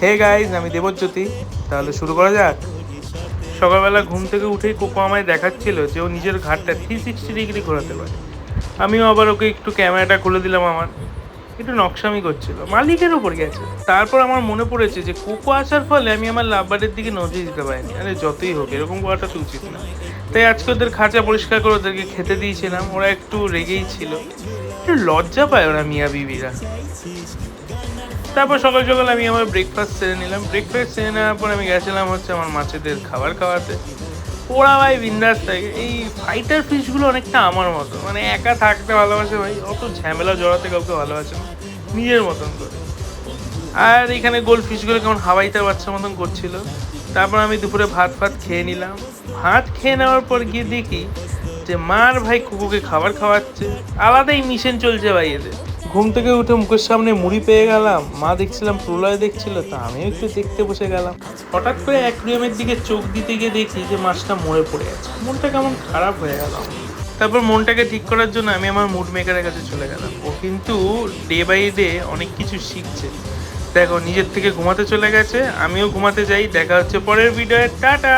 Hey guys, আমি দেবজ্যোতি। তাহলে শুরু করা যাক। সকালবেলা ঘুম থেকে উঠেই কোকো আমায় দেখাচ্ছিল যে ও নিজের ঘাটটা 360 ডিগ্রি ঘোরাতে পারে। আমিও আবার ওকে একটু ক্যামেরাটা খুলে দিলাম। আমার একটু নকশামি করছিল, মালিকের উপর গেছে। তারপর আমার মনে পড়েছে যে কোকো আসার ফলে আমি আমার লাভবারের দিকে নজর দিতে পারিনি। আরে যতই হোক, এরকম করাটা তো উচিত না। তাই আজকে ওদের খাঁচা পরিষ্কার করে ওদেরকে খেতে দিয়েছিলাম। ওরা একটু রেগেই ছিল, একটু লজ্জা পায় ওরা মিয়া বিবিরা। তারপর সকাল সকাল আমি আমার ব্রেকফাস্ট সেরে নিলাম। ব্রেকফাস্ট সেরে নেওয়ার পর আমি গেছিলাম হচ্ছে আমার মাছেদের খাবার খাওয়াতে। ওরা ভাই বিন্দাস থাকে। এই ফাইটার ফিশগুলো অনেকটা আমার মতো, মানে একা থাকতে ভালোবাসে ভাই, অত ঝামেলা জড়াতে কাউকে ভালোবাসে না, নিজের মতন করে। আর এখানে গোল্ড ফিশগুলো কেমন হাওয়াইতে বাচ্চার মতন করছিল। তারপর আমি দুপুরে ভাত ফাত খেয়ে নিলাম। ভাত খেয়ে নেওয়ার পর গিয়ে দেখি যে মার ভাই কুকুরকে খাবার খাওয়াচ্ছে। আলাদাই মিশন চলছে ভাই এদের। ঘুম থেকে উঠে মুখের সামনে মুড়ি পেয়ে গেলাম। মা দেখছিলাম প্রলয় দেখছিল, তা আমিও একটু দেখতে বসে গেলাম। হঠাৎ করে অ্যাকুরিয়ামের দিকে চোখ দিতে গিয়ে দেখি যে মাছটা মরে পড়ে আছে। মনটা কেমন খারাপ হয়ে গেল। তারপর মনটাকে ঠিক করার জন্য আমি আমার মুড মেকারের কাছে চলে গেলাম। ও কিন্তু ডে বাই ডে অনেক কিছু শিখছে। দেখো, নিজের থেকে ঘুমাতে চলে গেছে, আমিও ঘুমাতে যাই। দেখা হচ্ছে পরের ভিডিওয়ে। টাটা।